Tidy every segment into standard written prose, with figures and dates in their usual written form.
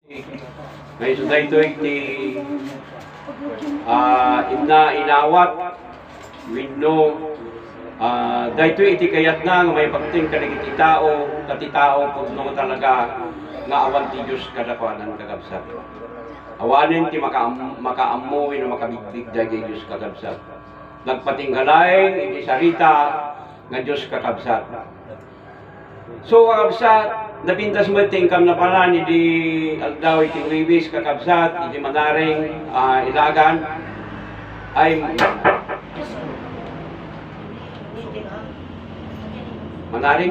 Ngayon sa dito iti inawat winno dito iti kayat nga may pagting kanagiti tao kung talaga nga awan ti Diyos kadakuanan kagabsat. Awanin ti makaamuwi na makabigtig dahil Diyos kagabsat. Nagpatinggalay iti sarita nga Diyos kakabsat. So kakabsat, napintas mo tingkam na pala ni di aldaw iti Luis kakabsat, iti manaring ilagan ay manaring?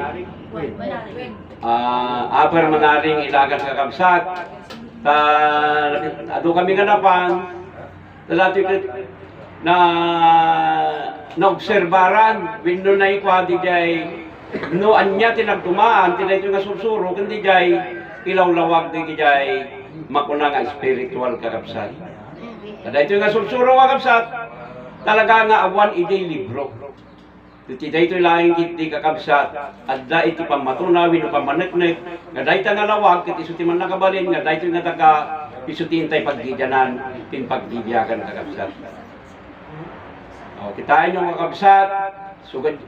Aper manaring ilagan kakabsat. Ado kami nga napan, dati na-obserbaran, winno na ikwadi jay, no anya tinagtumaan, tinay ito nga susuro, kundi jay, ilawlawag di jay, makuna nga spiritual kakabsat. Kada ito nga susuro kakabsat, talaga nga awan iti libro. Iti ito lang iti kakabsat, adda iti pamatunawin o pamaneknek, nga dahi nga lawag, iti isuti man nakabalin, nga dahi nga taga, isuti intay pagdidyanan, tin pagdidiyagan kakabsat. Kitain yung kakabsat,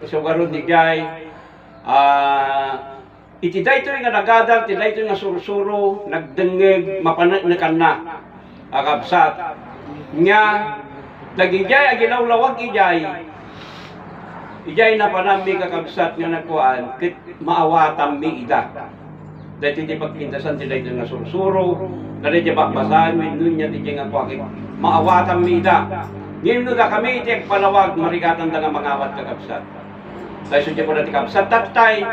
sugarod di jay, iti dahi ito nga nagadal, iti dahi ito nga surusuro, nagdengeg, mapaneknekan na, kakabsat. Nga, nagijay, aginawlawag ijay, ijay na panami kakabsat nga nagkuhan, kit maawatan mi ida. Dahil iti pagpintasan tila ito nga sursuro, dahil iti bakbasan, winun niya iti nga kuhakit, maawatan mi ida. Ngayon na kami iti agpalawag, marikatan da nga mangawat kakabsat. Dahil sudya po na iti kakabsat, tatay,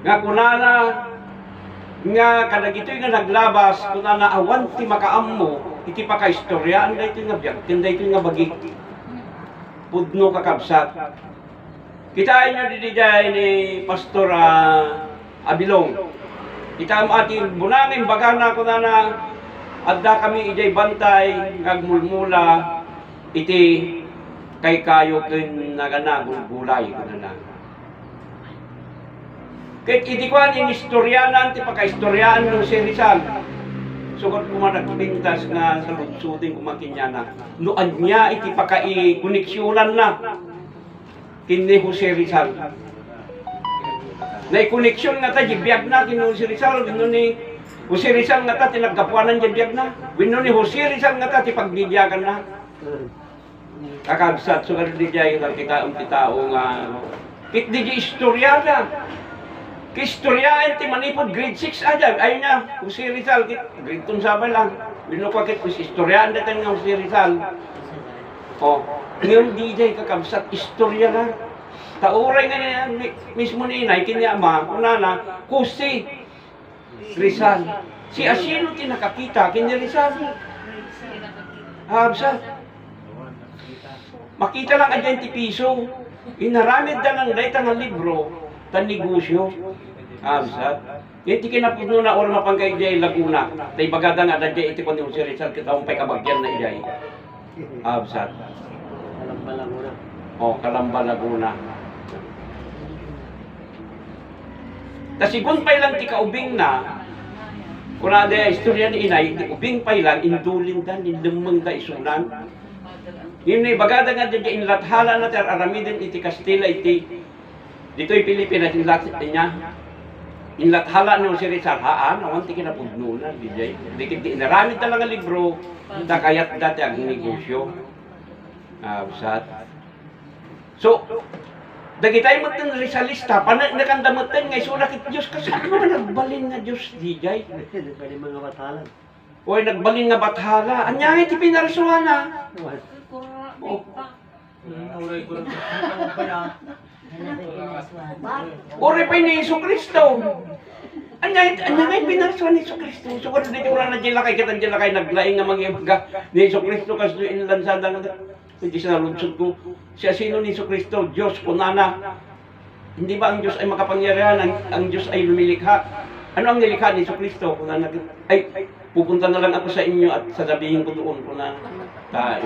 nga kunana, nga kadagito'y nga naglabas, kunana awan ti makaammo, iti pakaistoryan, dahil ito nga biyak, dahil ito nga bagik, pudno kakabsat. Kitain nyo didijay ni Pastor Abilong. Kita mo ating bunangin bagana ko na adda kami ijay bantay ngagmulmula iti kay kayo ken naganagul gulay kunana. Ket iti kwan in istoryanan ti pakaistoryan no si Rizal. Sugod ko man nagpintas nga sa lutsudin kumakinyana. No anya iti pakai koneksyonan na. Kini Jose Rizal. Nai-koneksyon nga ta, jibiyag na, kini Jose Rizal, wino ni Jose Rizal nga ta, tinagkapuanan jibiyag na. Wino ni Jose Rizal nga ta, tipagdidiyagan na. Kakabsat, so gano'n di jay, kita nga, kit di jay istorya na. Kistoryain ti manipod, grade 6 aja, ayun niya, Jose Rizal, grade 2 sabay lang. Wino ko kit, istoryaan natin nga Jose Rizal. Ngayon di jay kakabsat, istorya na. Tauray nga mismo ni inay, kinyama, kunana, Jose Rizal. Si asino tinakakita, kini Rizal. Habsat. Makita lang adyan ti piso. Inaramid da ng dayta nga libro, tan negosyo. Habsat. Yan ti kinapudno na oras mapanggay jay Laguna. Tay bagada nga adyan iti ko ni Jose Rizal, kitawang pa'y kabagyan na ijay. Habsat. Kalamba Laguna. Kalamba Laguna. Tasigun pa'y lang ti kaubing na, kung na istorya ni inay, ti ubing pa'y lang, indulin dan, indumang da isunan. Yun na bagada nga dyan, inlathala na ter aramidin iti Kastila, iti, dito'y Pilipinas, inlathala ni si Rizal, haan, awan ti kinapugnunan, dijay. Di inaramid na lang ang libro, kayat dati ang negosyo. Sat. So, dagitay mo ten Rizalista, nakandamatan ngay surakit Diyos, kasi ano ba nagbalin nga Diyos, dijay? Pwede mga batalan. Oy, nagbalin nga bathala. Anyangay ti pinarasuhan na. Ore pa ni Iso Kristo. Anyangay pinarasuhan ni Iso Kristo. So, kung dito wala na dyan lakay, kitang dyan lakay, naglaing nga mga ni Iso Kristo, kasi inlansada nga. Hindi siya nalunsod ko. Siya sino ni Iso Kristo? Diyos, kunana. Hindi ba ang Diyos ay makapangyarihan? Ang Diyos ay lumilikha. Ano ang nilikha ni Iso Kristo? Kunana, ay, pupunta na lang ako sa inyo at sasabihin ko doon. Kunana, kaya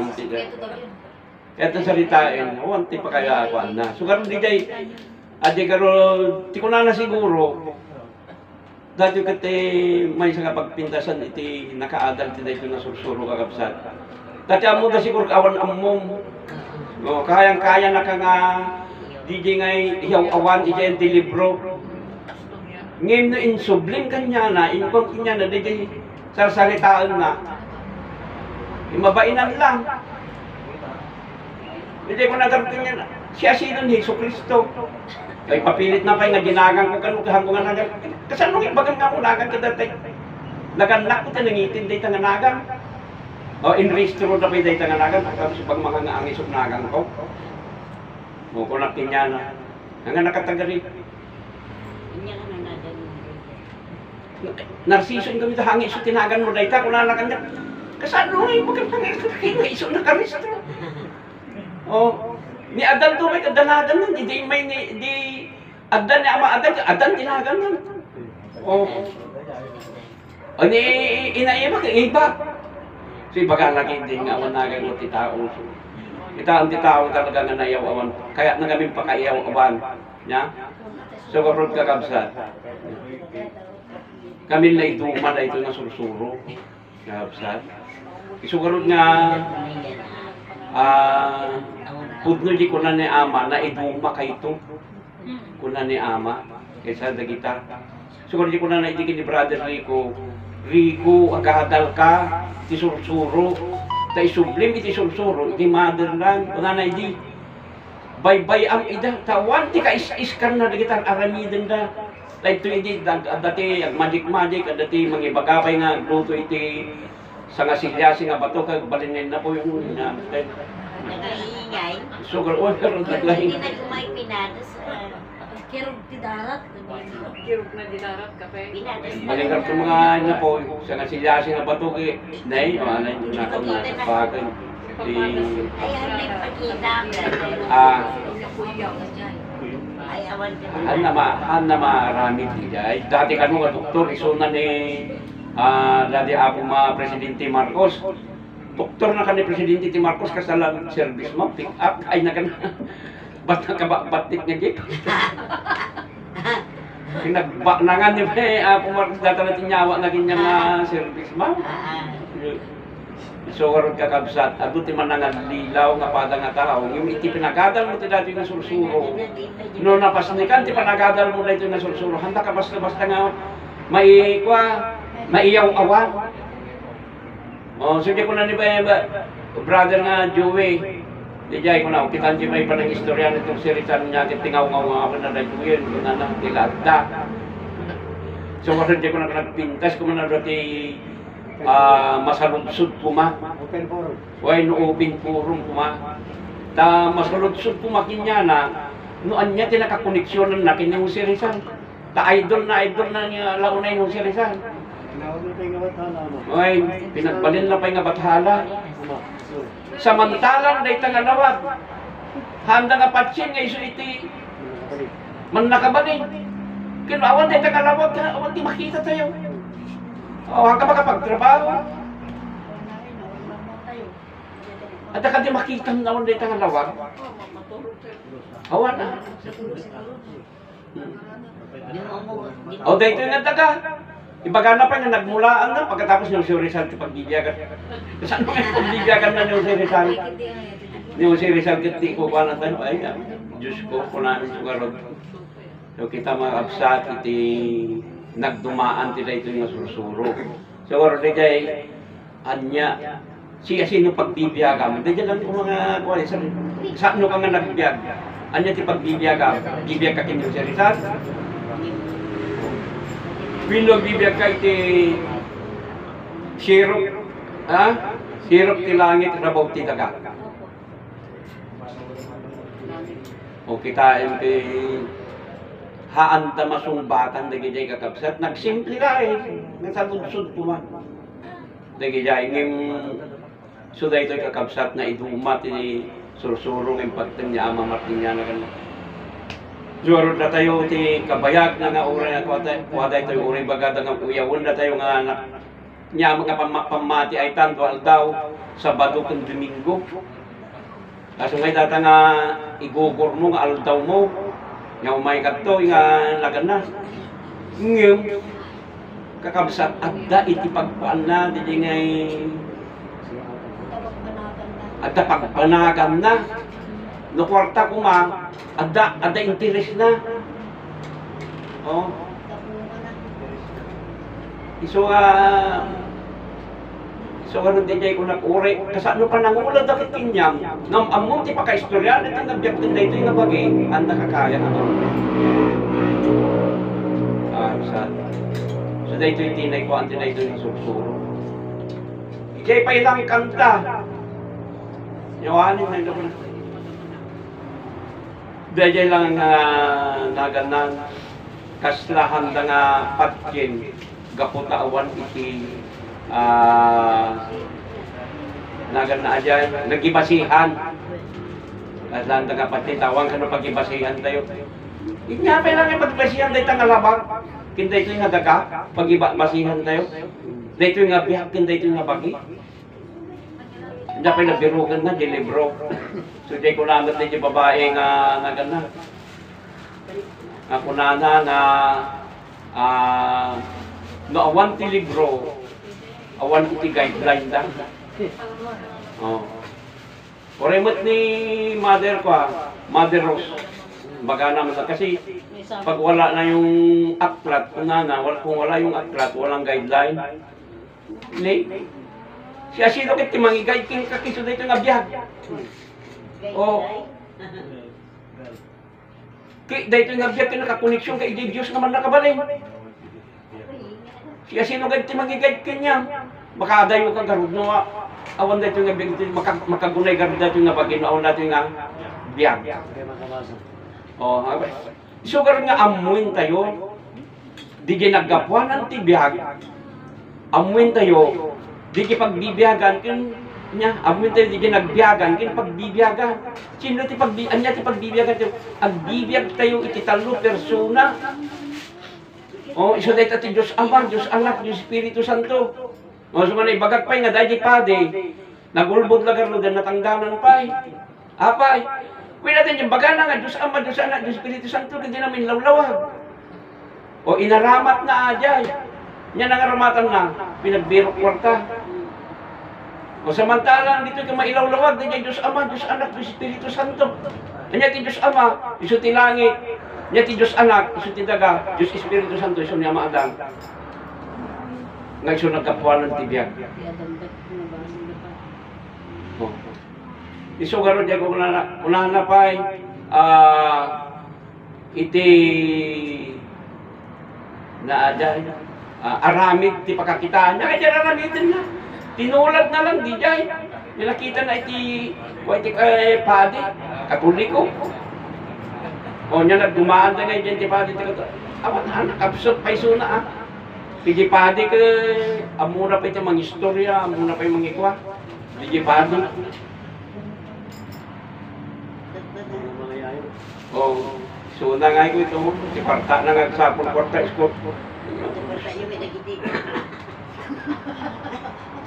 ito saritain. Wanti pa kaya ako na. So, karoon di jay, adi karoon, di ko na siguro, Dati kati may sa pagpintasan iti nakaadal ti dayto na sursuro kakabsat. Dati amo da siguro awan ammom. No, kayang-kaya na ka nga DJ ngay iyaw awan iti ti libro. Ngem no insublim kanya na inkon kanya na DJ sarsalitaan na. Mabainan lang. Hindi ko nagartin niya na. Siya sino ni Hesus Kristo. Kaya papilit na pa nga ginagang ko kanukahan ko nga nagang. Kasano yung bagang nga mo nagang kadatay. Naganak ko tanangitin day tanganagang. O inrestro na pa day tanganagang. Tapos pag mga nga ang isok nagang ko. Mukunak niya na. Hanggang nakatagari. Narsison kami ta hangis so tinagan mo day ta. Kung nalakan niya. Kasano yung bagang nga isok na karistro. Oh, ni Adan to may kadanagan nun, di may di Adan ni ama Adan tinagan nun. Oh. O ni inaiba kay iba. Si baga lagi din nga wanagan mo ti tao. Kita ang ti tao talaga nga nayaw awan. Kaya na kami pakaiyaw awan, nya. So karod ka kabsat. Kami lay duman ito na sursuro. Kabsat. Isugarod nga pudno di ko na ni ama na iduma kay ito ko na ni ama kaysa dagita siguro di ko na naidigin ni brother Rico agadal ka ti sursuro ta isublim iti sursuro iti motherland ko na naidi bye am ida tawan ti ka iskan na dagita aramiden da like to iti dati magic dati mangibagapay nga luto iti sa nga silyasi nga bato kag balinin na po yung nag-iingay. Sugar oil karon naglaing. Hindi na kumay pinadas. Kirog ti darat. Kirog na dinarat kape. Pinadas. Malingar ko mga na po sa nga silyasi nga bato kay nay o anay na ko na pagan si Ayan, may pagkita. Ay, awan ka. han na marami di ay dati kanu nga doktor isuna ni dati ako presidente Marcos. Doktor na kani presidente ti Marcos kasalan service mo pick up ay na kana bat batik nga gid. Pinagbanangan ni ako Marcos data na tinyawa na ginya nga service mo. So karon kakabsat adto ti manangan lilaw nga pada nga tao yung iti pinagadal mo ti dati nga sursuro. No napasnikan ti panagadal mo dito nga sursuro handa ka basta nga maiyaw awan. Oh, sige ko na ni ba brother nga Joey. Di jay ko na kitan di may panang istorya nitong si Rizal niya tingaw-ngaw nga na Joey ko na tilada. So wala di ko na nagpintas ko man dati masaludsod kuma. Open forum. Why no open forum kuma. Ta masaludsod kuma kinya na no anya ti nakakoneksyonan na kini si Rizal. Ta idol na niya launay no si Rizal. Oy, pinagbalin na pa nga bathala. Samantalang day tanganawag. Handa nga patsin nga iso iti man nakabalin. Kinawan day tanganawag ka, awan di makita tayo. O, hanggang makapagtrabaho. At ka di makita na awan day tanganawag. Awan na. O, dito nga taga. Ibaga na pa nga nagmulaan na pagkatapos ng si Rizal ti pagbibiyagan. Saan mo yung pagbibiyagan na ni si Rizal? Ni si Rizal kiti ko pa na tayo. Ay, Diyos ko, kunamin sugarod. So kita mga kapsat, iti nagdumaan tila ito yung sursuro. So waro di jay, anya, siya sino pagbibiyagan. Di dyan lang kung mga kuwali, saan mo ka nga nagbibiyag? Anya ti pagbibiyagan? Bibiyag ka kinyo si Rizal? Bilog bibiyag ka iti sirop, sirop ti langit, rabaw ti daga. O kita ti haanda masumbatan dagi jay kakabsat, nagsimple ka nasaludsod ko man. Dagi jay ngim suday ito'y kakabsat na iduma ti sursurong yung pagtang niya ama Martin niya na ganun. Jurod na tayo ti kabayag na nga uri na kuwaday tayo uri bagada nga uyawon na tayo nga niya mga pamati ay tandual daw Sabado kung Domingo. Kaso ngay data nga igugor mo nga aldaw mo nga umay ka to nga lagan na. Ngayon, kakabsat adda iti pagpaan na di ngay Tapos panagan na. adda pagpanagan na no kwarta kuma adda interes na oh Tapungan na. So ganun din ko nag-uri. Kasano pa nangulan dakit kinyam. Ngam among ti pakaistorya na nabyak din dito yung nabagi. Ang nakakaya ano. Sad. So dito yung tinay ko, ang tinay doon yung sursuro. Ijay pa ilang kanta. Yawanin na ito na. Dajay lang naganan. Kaslahan da nga patkin. Gaputawan iti nagan na ajay, nagibasihan. At lang nga pati tawang kano pagibasihan tayo. Inya pa lang yung pagbasihan tayo tangalabang. Kinda ito yung nagaka, pagibasihan tayo. Dito yung abiyak, kinda ito yung nabagi. Inya pa yung nabirugan na, di libro. So di ko naman na yung babae nga nagana. Ako na no awan ti libro, awan ti guideline da. Oh. Oremot ni Mother ko, Mother Rose. Baga naman kasi pag wala na yung aklat, kung wala yung aklat, walang guideline. Ni siya sino kit mangigay king kakiso dito nga biyag. Oh. Kay dito nga biyag nakakoneksyon kay Diyos naman nakabalin. Siya sino ganti magigayad kanya. Makadayo ka garud no awan dito nga biyag makagunay garud dito nga bagay no nato nga biyag. Oh, so garud nga amuin tayo. Di ginagapuan ti biyag. Amuin tayo. Di pagbibiyagan kin nya amuin tayo di ginagbiyagan kin pagbibiyagan. Sino ti anya ti pagbibiyagan tayo? Agbibiyag tayo iti talo persona. Oh, iso dahil ati Diyos Ama, Diyos Anak, Diyos Espiritu Santo. O, sumanay, bagag pa'y nga dahil pade, nagulbod lagar no, dan natangganan pa'y. Apay, kuwi natin yung baga na nga, Diyos Ama, Diyos Anak, Diyos Espiritu Santo, hindi namin lawlawag. O, inaramat na ajay. Yan ang aramatan na, pinagbirok kwarta. O, samantalang dito ka mailawlawag, din Diyos Ama, Diyos Anak, Diyos Espiritu Santo. Kanya ti Diyos Ama, iso ti langit. Nya ti Diyos Anak, iso ti daga, Diyos Espiritu Santo, iso niya maadang. Nga iso nagkapuanan ti biyag. Oh. Iso garo diya ko unahan na pa'y iti naadya aramid ti pakakitaan niya. Kaya dyan aramidin na. Tinulad na lang di dyan. Nilakita na iti padi, katuliko. O niya nagdumaan na ngayon dyan, di padi, awan anak, absurd pa iso na ah. Di padi ka, amuna pa ito mga istorya, amuna pa yung mga ikwa. Di padi. O, so na nga ko ito, si Parta na nga sa Parta isko.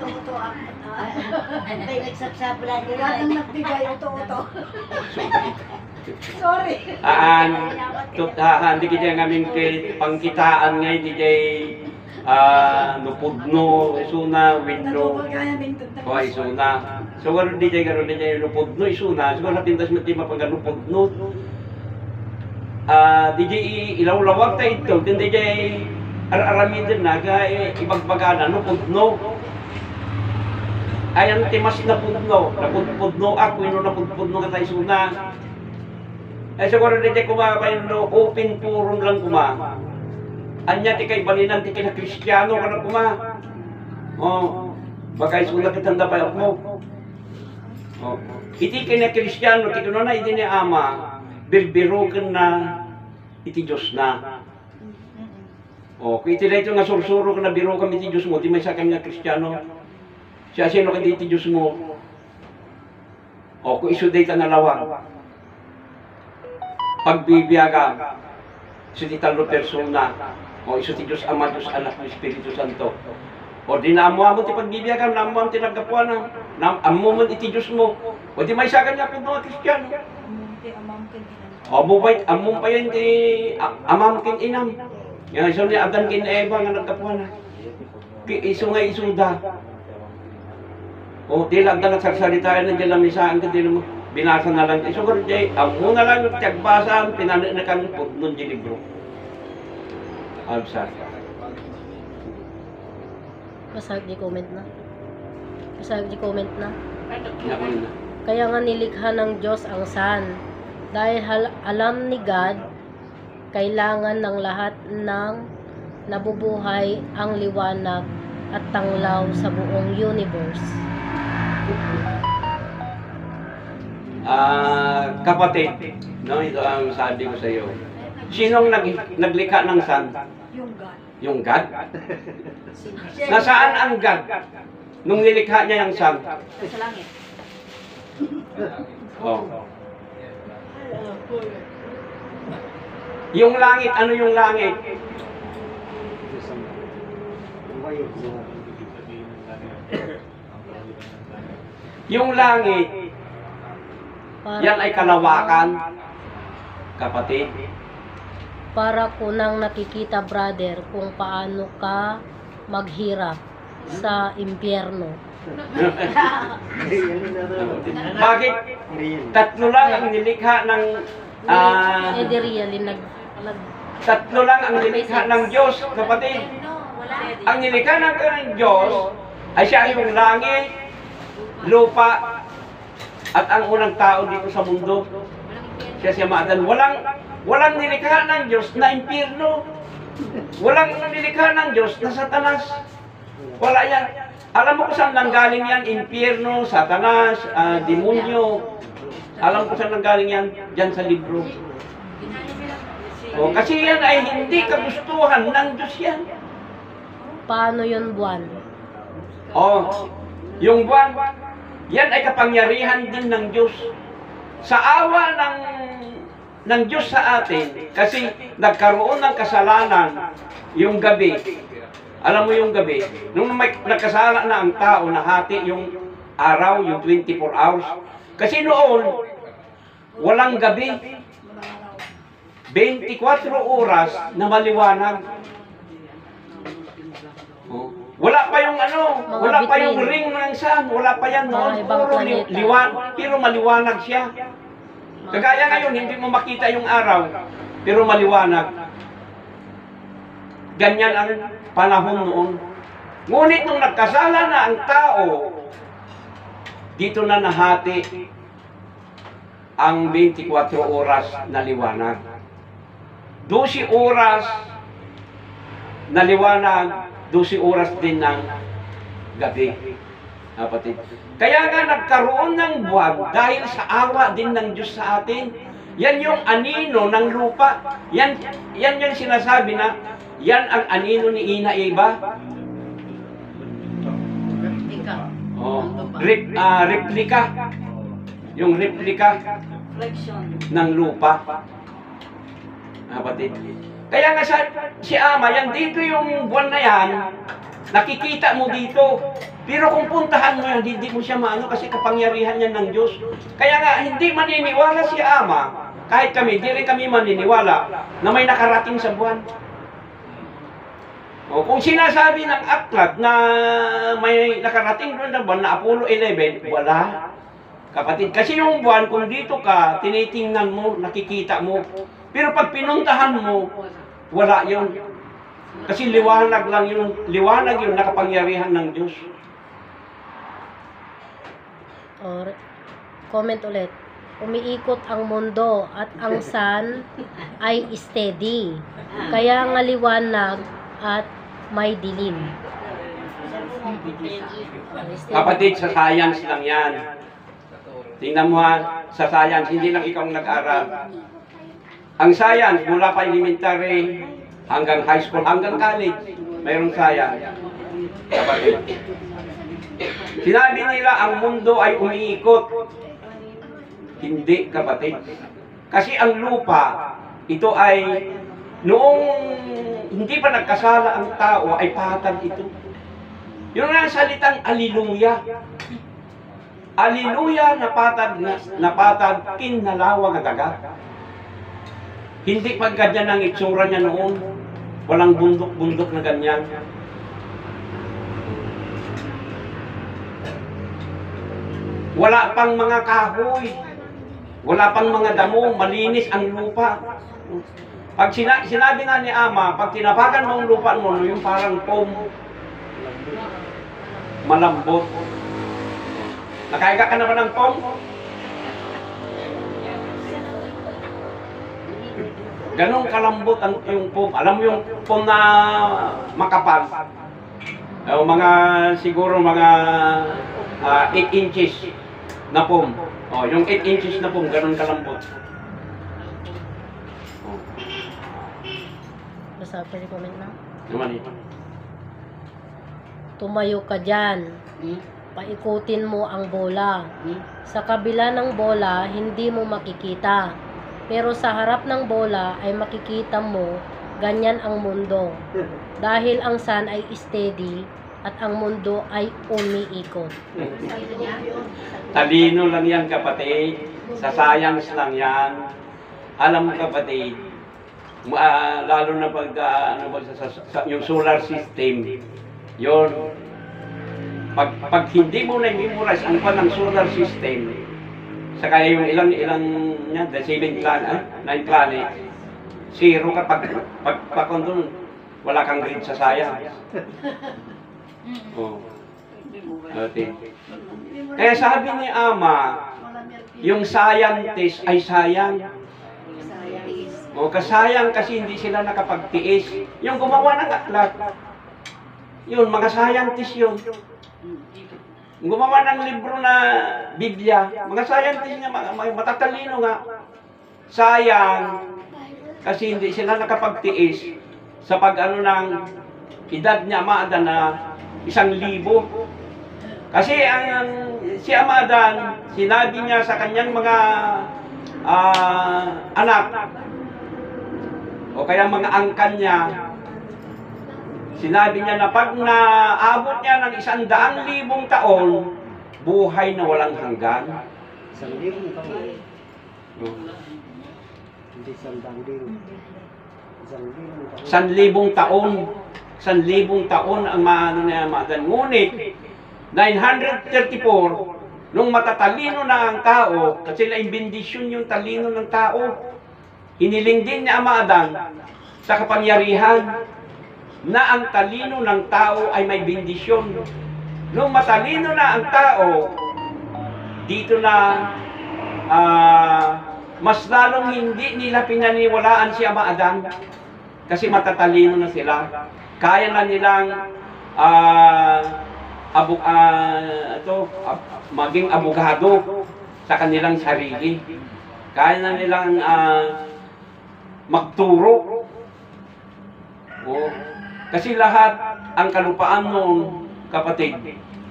Ito ako. Ay, nagsapsapla nila. Ganang nagbigay ito. Sorry. Hindi kita ngamin kay pangkitaan ngay di kay nupudno isuna window. O isuna. So garo di kay nupudno isuna. So garo pintas mati mapaganupudno. Di kay ilawlawag ta ito. Di kay aramidin na kay ibagbagana nupudno. Ayan timas na pudno. Napudpudno ako ino napudpudno ka tayo isuna. Ay siguro dito kumapain no open forum lang kuma. Anya ti kay balinan ti kay na Kristiyano kana kuma. Oh, baka isula kitanda pa mo. Oh, iti kay na Kristiyano ti kuno na idi ni Ama bilbiroken na iti Dios na. Oh, kung iti dito nga sursuro ka na biro kami iti Dios mo, di may sa kanya Kristiyano. Siya sino ka iti Dios mo. Oh, kung isu dito na lawang. Pagbibiyaga iso ti talo persona o iso ti Diyos Ama, Diyos Anak, Diyos Espiritu Santo o di naamuha mo ti pagbibiyaga naamuha mo ti nagkapuanan naamuha mo iti Diyos mo o di may sakan niya kung mga Kristiyano o bubay among pa yan ti amam kin inam yan iso ni Adan kin Eva nga nagkapuanan isungay isuda. O, di lang na nagsasalitaan na dyan lang misaan ka, di naman binasa na lang. Iso ko rin, amo na lang tiyagbasa, pinanakan po nun di libro. Alsa. Basta di comment na. Basta di comment na. Naon na. Kaya nga nilikha ng Diyos ang sun. Dahil alam ni God, kailangan ng lahat ng nabubuhay ang liwanag at tanglaw sa buong universe. Kapatid, no, ito ang sabi ko sa iyo. Sinong naglikha ng sun? Yung God. Yung God? Nasaan ang God? Nung nilikha niya yung sun? Sa langit. Oh. Yung langit, ano yung langit? Yung langit, yan ay kalawakan, kapatid. Para ko nang nakikita, brother, kung paano ka maghirap sa impyerno. Bakit? Tatlo lang ang nilikha ng Edi really tatlo lang ang nilikha ng Diyos, kapatid. Ang nilikha ng Diyos ay siya yung langit, lupa, at ang unang tao dito sa mundo. Siya si Adan. Walang nilikha ng Diyos na impyerno. Walang nilikha ng Diyos na Satanas. Wala yan. Alam mo kung saan nanggaling yan? Impyerno, Satanas, demonyo. Alam ko saan nanggaling yan? Diyan sa libro. O, kasi yan ay hindi kagustuhan ng Diyos yan. Paano yun, buwan? O, yung buwan, yan ay kapangyarihan din ng Diyos. Sa awa ng Diyos sa atin, kasi nagkaroon ng kasalanan yung gabi. Alam mo yung gabi, nung nagkasala na ang tao, nahati yung araw, yung 24 hours. Kasi noon, walang gabi. 24 oras na maliwanag. Oh. Wala pa yung wala pa yung ring ng sun, wala pa yan noon. Puro pero maliwanag siya. Kagaya ngayon, hindi mo makita yung araw, pero maliwanag. Ganyan ang panahon noon. Ngunit nung nagkasala na ang tao, dito na nahati ang 24 oras na liwanag. 12 oras na liwanag, 12 oras din ng gabi. Kapatid. Kaya nga nagkaroon ng buwan dahil sa awa din ng Diyos sa atin. Yan yung anino ng lupa. Yan yung sinasabi na yan ang anino ni Ina Eva. Oh, replika. Yung replika ng lupa. Kapatid. Kaya nga si Ama, yan dito yung buwan na yan, nakikita mo dito. Pero kung puntahan mo yan, hindi mo siya maano kasi kapangyarihan yan ng Diyos. Kaya nga, hindi maniniwala si Ama, kahit kami, di rin kami maniniwala na may nakarating sa buwan. O, kung sinasabi ng aklat na may nakarating doon na buwan na Apollo 11, wala. Kapatid, kasi yung buwan, kung dito ka, tinitingnan mo, nakikita mo. Pero pag pinuntahan mo, wala yun. Kasi liwanag lang yun. Liwanag yun, nakapangyarihan ng Diyos. Or, comment ulit. Umiikot ang mundo at ang sun ay steady. Kaya nga liwanag at may dilim. Kapatid, sa science lang yan. Tingnan mo ha, sa science, hindi lang ikaw nag-aral. Ang science, mula pa elementary hanggang high school, hanggang college, mayroong science. Kapatid. Sinabi nila, ang mundo ay umiikot. Hindi, kapatid. Kasi ang lupa, ito ay, noong hindi pa nagkasala ang tao, ay patag ito. Yun nga ang salitang aliluya. Aliluya, napatag, kinalawa nga dagat. Hindi pa ganyan ang itsura niya noon. Walang bundok-bundok na ganyan. Wala pang mga kahoy. Wala pang mga damo. Malinis ang lupa. Pag sinabi nga ni Ama, pag tinapakan mo ang lupa mo, yung parang foam, malambot. Nakaiga ka na ba ng foam? Ganong kalambot yung foam. Alam mo yung foam na makapal? Mga siguro mga 8 inches na foam. Yung 8 inches na foam, ganon kalambot. Basta pwede comment na. Naman ito. Tumayo ka dyan. Paikutin mo ang bola. Sa kabila ng bola, hindi mo makikita. Pero sa harap ng bola ay makikita mo, ganyan ang mundo. Dahil ang sun ay steady at ang mundo ay umiikot. Talino lang yan, kapatid. Sa science lang yan. Alam mo, kapatid, lalo na pag yung solar system, yun, pag hindi mo na-memorize ang pa ng solar system, saka yung ilang niya, the 9 planets, zero ka pag doon, wala kang grade sa science. Okay. Kaya sabi ni Ama, yung scientist ay sayang. Kasayang kasi hindi sila nakapagtiis. Yung gumawa ng aklat, yun, mga scientist yun. Gumawa ng libro na Biblia, mga scientist nga, mga matatalino nga. Sayang, kasi hindi sila nakapagtiis sa pag-ano ng edad niya, Amadan na 1,000. Kasi si Amadan, sinabi niya sa kanyang mga anak, o kaya mga angkan niya, sinabi niya na pag naabot niya ng 100,000 taon, buhay na walang hanggan. 1,000 taon. Hindi 1,000 taon. 1,000 taon ang maano niya, Amadan. Ngunit, 934, nung matatalino na ang tao, kasi naimbindisyon yung talino ng tao, hiniling din ni Amadan sa kapangyarihan na ang talino ng tao ay may bendisyon. Nung matalino na ang tao, dito na mas lalong hindi nila pinaniwalaan si Amadan kasi matatalino na sila. Kaya na nilang maging abogado sa kanilang sarili. Kaya na nilang magturo. Kasi lahat ang kalupaan noon, kapatid,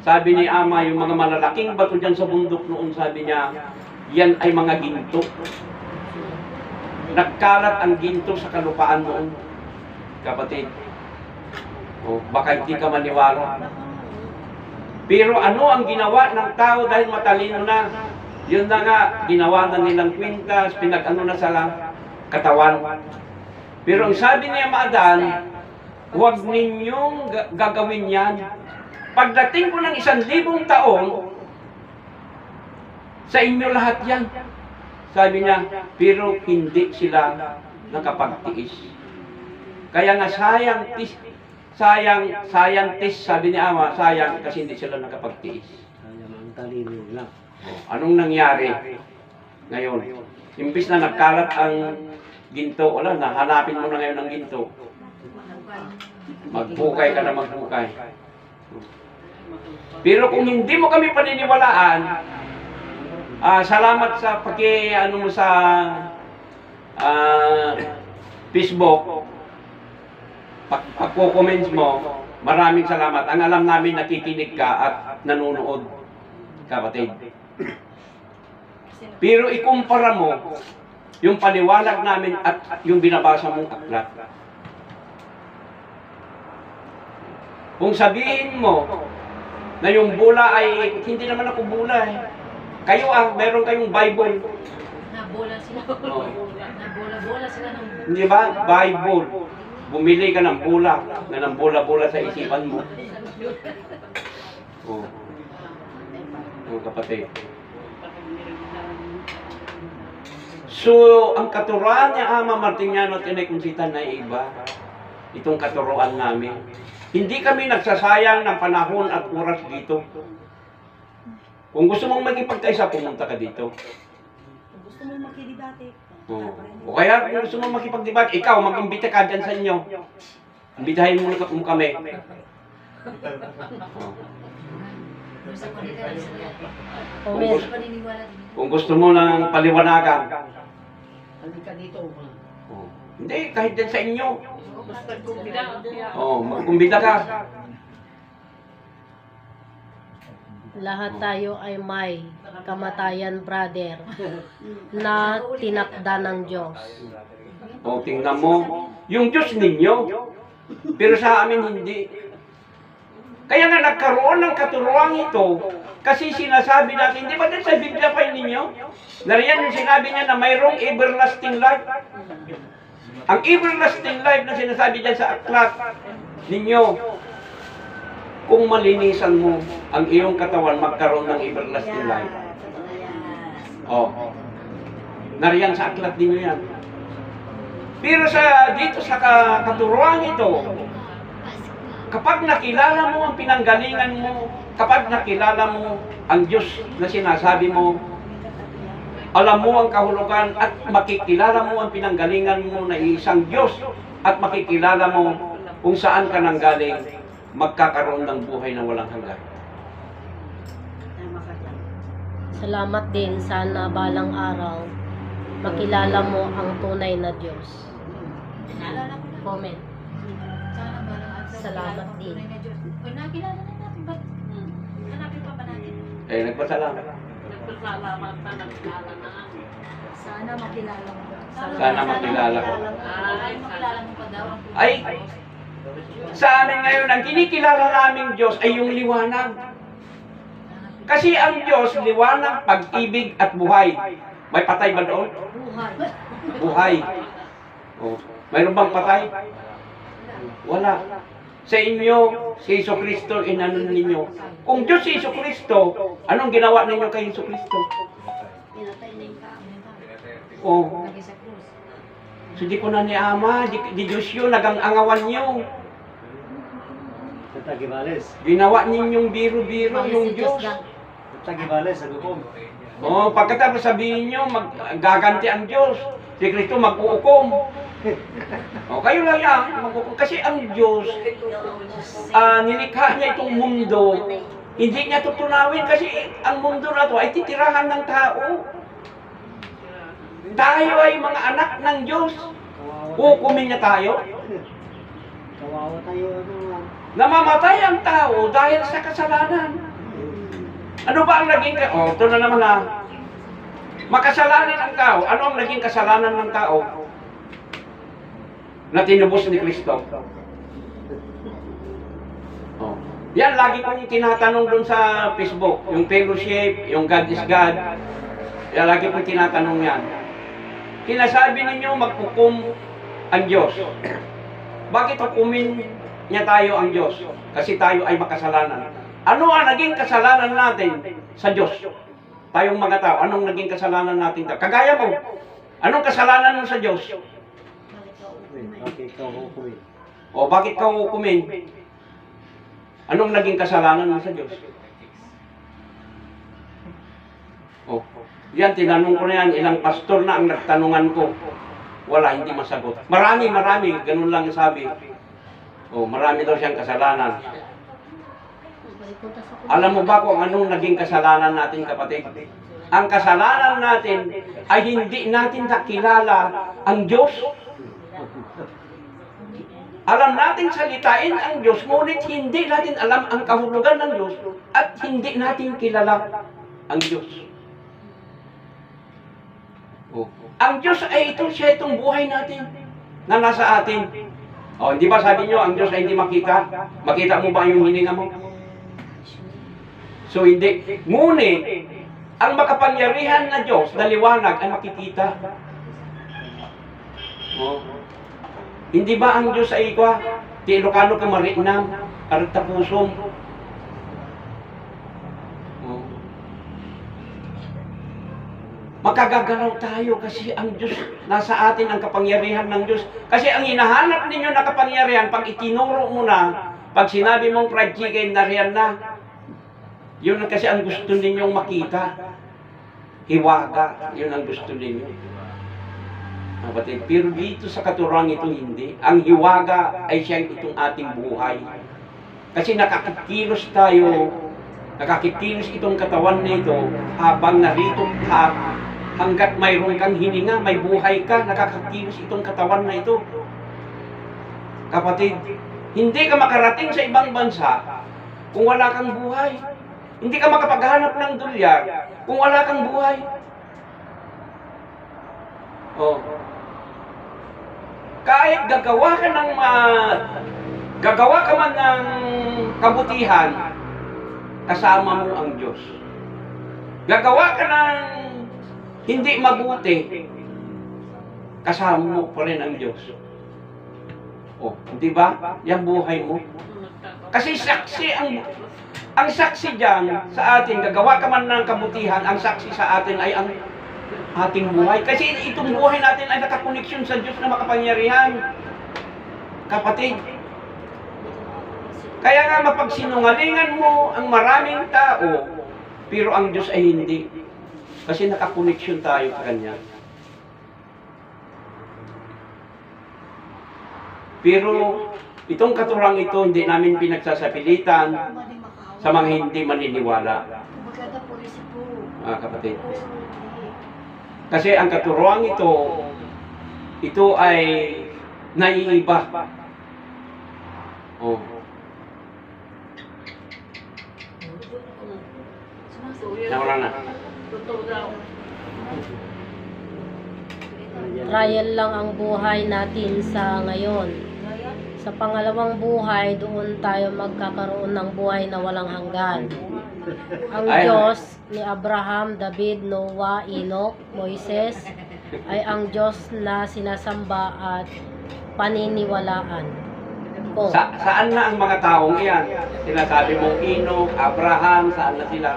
sabi ni Ama, yung mga malalaking bato dyan sa bundok noon, sabi niya, yan ay mga ginto. Nagkalat ang ginto sa kalupaan noon, kapatid. Baka hindi ka maniwala. Pero ano ang ginawa ng tao dahil matalino na? Yun na nga, ginawa na nilang kwintas, pinag-ano na sa katawan. Pero ang sabi ni Amadan, huwag ninyong gagawin yan. Pagdating ko ng 1,000 taon, sa inyo lahat yan. Sabi niya, pero hindi sila nakapagtiis. Kaya nga scientist, sabi ni Ama, sayang kasi hindi sila nakapagtiis. Sayang ang talino lang. Anong nangyari ngayon? Imbis na nagkalat ang ginto, wala na, hanapin mo na ngayon ang ginto. Maghukay ka na maghukay. Pero kung hindi mo kami paniniwalaan, salamat sa ano mo sa Facebook, pagko-comments mo, maraming salamat. Ang alam namin nakikinig ka at nanonood, kapatid. Pero ikumpara mo yung paliwanag namin at yung binabasa mong aklat. Kung sabihin mo na yung bula ay, hindi naman ako bula eh. Kayo meron kayong Bible. Nabola sila. Nabola sila ng... Hindi ba? Bible. Bumili ka ng bula, na ng bula-bula sa isipan mo. Kapatid. So, ang katuruan ni Ama Martiniano at Inay Conchita na iba. Itong katuruan namin. Hindi kami nagsasayang ng panahon at oras dito. Kung gusto mong magipagkaisa, pumunta ka dito. Kung gusto mo makidibate. O kaya kung gusto mong makipagdebate, ikaw, mag-imbita ka dyan sa inyo. Imbitahin mo kami. Sa kanila, Comment. sa paniniwala din. Kung gusto mo ng paliwanagan. Halika dito. Hindi, kahit dyan sa inyo. Basta kumbida. Magkumbida ka. Lahat tayo ay may kamatayan, brother, na tinakda ng Diyos. Tingnan mo. Yung Diyos ninyo. Pero sa amin hindi. Kaya nga nagkaroon ng katuruan ito, kasi sinasabi natin, di ba din sa Biblia pa ninyo? Nariyan yung sinabi niya na mayroong everlasting life. Ang everlasting life na sinasabi dyan sa aklat ninyo, kung malinisan mo ang iyong katawan, magkaroon ng everlasting life. Nariyan sa aklat ninyo yan. Pero dito sa katuruan ito, kapag nakilala mo ang pinanggalingan mo, kapag nakilala mo ang Diyos na sinasabi mo, alam mo ang kahulugan at makikilala mo ang pinanggalingan mo na isang Diyos at makikilala mo kung saan ka nanggaling, magkakaroon ng buhay na walang hanggan. Salamat din, sana balang araw makilala mo ang tunay na Diyos. Naalala ko na. Comment. Sana ba lang at Salamat din. tunay na Diyos. Uy, nakilala na natin. Ba't hanapin pa ba natin? Nagpasalamat. Nagpasalamat na nagkala na. Sana makilala mo. Sana makilala ko. Ay, makilala mo pa daw ang Ay, sa amin ngayon, ang kinikilala naming Diyos ay yung liwanag. Kasi ang Diyos, liwanag, pag-ibig at buhay. May patay ba doon? Buhay. Buhay. Mayroon bang patay? Wala. Sa inyo, si Hesus Kristo, inano ninyo. Kung Diyos si Hesus Kristo, anong ginawa ninyo kay Hesus Kristo? Pinatay na yung tao. Lagi sa krus. So di ko na ni Ama, di Diyos yun, nagangawan nyo. Sa Tagibales. Ginawa ninyong biro-biro yung Diyos. Sa Tagibales, sa Gukom. Pagkatapos sabihin nyo, gaganti ang Diyos. Si Kristo mag-uukom. Kayo lang yan, mag-uukom. Kasi ang Diyos, nilikha niya itong mundo. Hindi niya tutunawin kasi ang mundo na to ay titirahan ng tao. Tayo ay mga anak ng Diyos. Hukumin niya tayo. Kawawa tayo. Namamatay ang tao dahil sa kasalanan. Ano ba ang naging ito na naman na makasalanan ang tao. Ano ang naging kasalanan ng tao na tinubos ni Kristo? Yan, lagi kong tinatanong doon sa Facebook, yung fellowship, yung God is God. Yan, lagi kong tinatanong yan. Kinasabi ninyo maghukom ang Diyos. Bakit hukumin niya tayo ang Diyos? Kasi tayo ay makasalanan. Ano ang naging kasalanan natin sa Diyos? Tayong mga tao, anong naging kasalanan natin? Kagaya mo, anong kasalanan mo sa Diyos? Bakit ikaw hukumin? Bakit ka hukumin? Anong naging kasalanan mo sa Diyos? Yan, tinanong ko na yan, ilang pastor na ang nagtanungan ko. Wala, hindi masagot. Marami, ganun lang sabi. Marami daw siyang kasalanan. Alam mo ba kung anong naging kasalanan natin, kapatid? Ang kasalanan natin ay hindi natin nakilala ang Diyos. Alam natin salitain ang Diyos, ngunit hindi natin alam ang kahulugan ng Diyos at hindi natin kilala ang Diyos. Ang Diyos ay siya itong buhay natin na nasa atin. Hindi ba sabi nyo, ang Diyos ay hindi makita? Makita mo ba yung hininga mo? So hindi. Ngunit, ang makapangyarihan na Diyos na liwanag ay makikita. Hindi ba ang Diyos ay ti Ilocano ka marinam, arat tapusom? Makagagalaw tayo kasi ang Diyos, nasa atin ang kapangyarihan ng Diyos. Kasi ang hinahanap ninyo na kapangyarihan, pag itinuro mo na, pag sinabi mong fried chicken, nariyan na. Yun kasi ang gusto ninyong makita. Hiwaga, yun ang gusto ninyo. Kapatid, pero dito sa katuruan ito hindi. Ang hiwaga ay siyang itong ating buhay. Kasi nakakikilos tayo, nakakikilos itong katawan nito habang narito ka, hanggat mayroon kang hininga, may buhay ka, nakakakilos itong katawan na ito. Kapatid, hindi ka makarating sa ibang bansa kung wala kang buhay. Hindi ka makapaghanap ng dolyar kung wala kang buhay. Oh. Kahit gagawa ka ng gagawa ka man ng kabutihan, kasama mo ang Diyos. Gagawa ka ng hindi mabuti, kasama mo pa rin ang Diyos. Oh, di ba? Yan buhay mo. Kasi saksi ang saksi diyan sa atin, gagawa ka man ng kabutihan, ang saksi sa atin ay ang ating buhay. Kasi itong buhay natin ay nakakoneksyon sa Diyos na makapangyarihan. Kapatid, kaya nga mapagsinungalingan mo ang maraming tao, pero ang Diyos ay hindi. Kasi nakakoneksyon tayo sa Kanya. Pero itong katurang ito, hindi namin pinagsasapilitan sa mga hindi maniniwala. Maganda po rin si po. Kapatid. Kasi ang katuruan ito ay naiiba. Oh. Nawala na. Trial lang ang buhay natin sa ngayon. Sa pangalawang buhay, doon tayo magkakaroon ng buhay na walang hanggan. Ang Diyos ni Abraham, David, Noah, Enoch, Moises ay ang Diyos na sinasamba at paniniwalaan ko. Saan na ang mga taong iyan? Sinasabi mong Enoch, Abraham, saan na sila?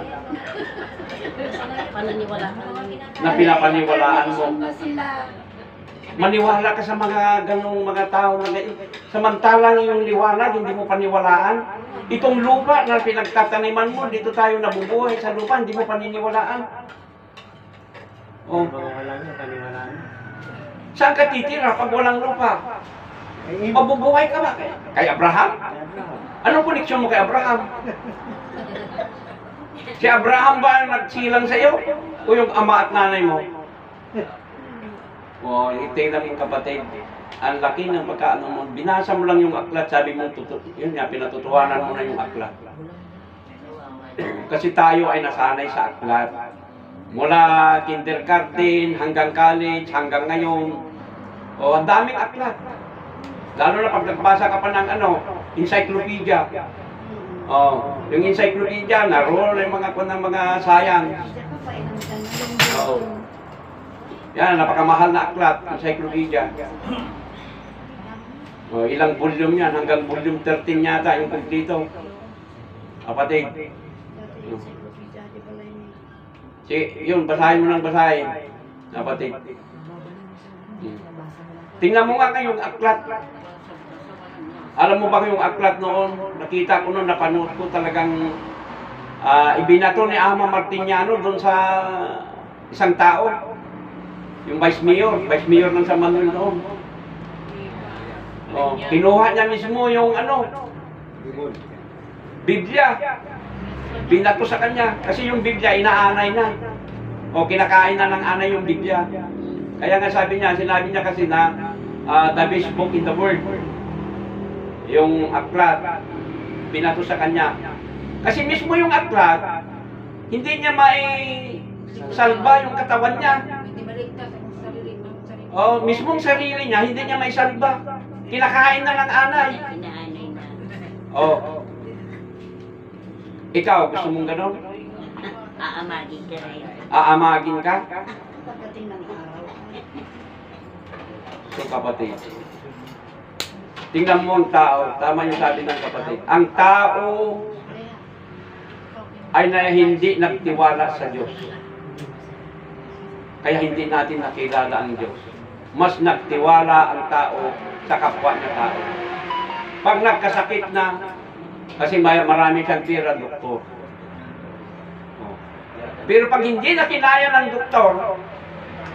Paniniwalaan. Na pinapaniwalaan mo. Saan ba sila? Maniwala ka sa mga ganong mga tao na samantalang yung liwanag, hindi mo paniwalaan. Itong lupa na pinagtataniman mo, dito tayo nabubuhay sa lupa, hindi mo paniniwalaan. Oh. Wala niya, paniwalaan. Saan ka titira pag walang lupa? Eh, Mabubuhay ka ba? Kay Abraham? Abraham. Anong koneksyon mo kay Abraham? Si Abraham ba ang nagsilang sa iyo? O yung ama at nanay mo? O, itingnan mo kapatid, ang laki ng pagkaano mo, binasa mo lang yung aklat, sabi mo, yun nga, pinatutuhanan mo na yung aklat. Kasi tayo ay nasanay sa aklat. Mula kindergarten, hanggang college, hanggang ngayon. O, ang daming aklat. Lalo na pag nagbasa ka pa ng encyclopedia. O, yung encyclopedia, naroon yung mga sayang. Siya pa painom ka na yung Oo. Yan, napakamahal na aklat, encyclopedia. O, ilang volume yan, hanggang volume 13 yata yung kumplito. Kapatid. Yun, basahin mo ng basahin. Kapatid. Tingnan mo nga kayong aklat. Alam mo ba yung aklat noon? Nakita ko noon, napanood ko talagang ibinato ni Ama Martiniano doon sa isang tao. Yung vice mayor ng San Manuel noon. Oh, kinuha niya mismo yung Biblia. Binato sa kanya kasi yung Biblia inaanay na. O kinakain na ng anay yung Biblia. Kaya nga sinabi niya kasi na the best book in the world. Yung aklat binato sa kanya. Kasi mismo yung aklat hindi niya salba yung katawan niya. Oh, mismong sarili niya, hindi niya may salba. Kinakain na ng anay. Oh. Ikaw, gusto mong ganon? Aamagin ka rin. Aamagin ka? Pagdating ng araw. So, kapatid. Tingnan mo ang tao. Tama yung sabi ng kapatid. Ang tao ay hindi nagtiwala sa Diyos. Kaya hindi natin nakilala ang Diyos. Mas nagtiwala ang tao sa kapwa niya tao. Pag nagkasakit na, kasi marami siyang tira, doktor. Oh. Pero pag hindi na kinaya ng doktor,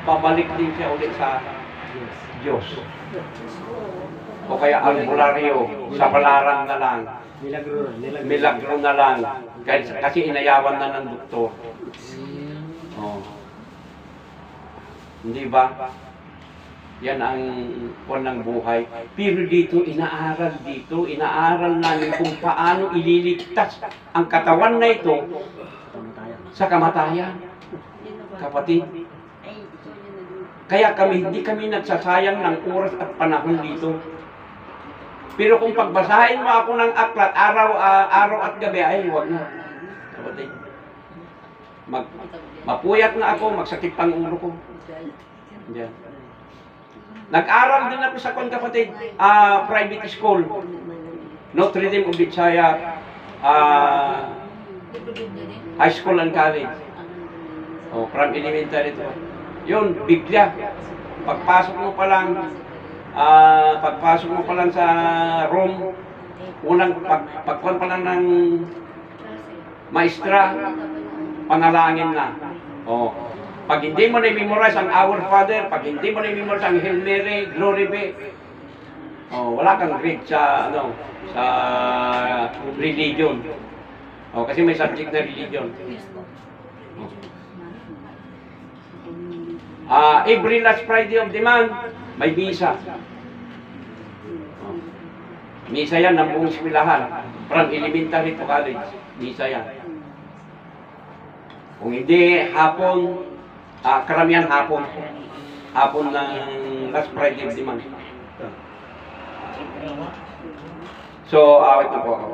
babalik din siya ulit sa Diyos. O kaya albularyo, sa palaran na lang, milagro na lang, kasi inayawan na ng doktor. Oh. Hindi ba? Yan ang kwan ng buhay. Pero dito, inaaral namin kung paano ililigtas ang katawan na ito sa kamatayan. Kapatid. Kaya hindi kami nagsasayang ng oras at panahon dito. Pero kung pagbasahin mo ako ng aklat, araw at gabi, ay huwag na. Kapatid. Mapuyat na ako, magsakit pang ulo ko. Diyan. Nag-aral din ako sa kapatid, private school. Notre Dame of Bitsaya, high school and college. Oh, from elementary to. Yun, Biblia. Pagpasok mo pa lang sa room, unang pagkuhan pa lang ng maestra, panalangin na. Oh. Pag hindi mo na-memorize ang Our Father, pag hindi mo na-memorize ang Hail Mary, Glory be, oh, wala kang grade sa religion. Oh, kasi may subject na religion. Every last Friday of the month, may misa. Oh. Misa yan ng buong eskwelahan. From elementary to college, misa yan. Kung hindi, hapon, karamihan hapon. Hapon ng last Friday of the month. So, wait na po ako.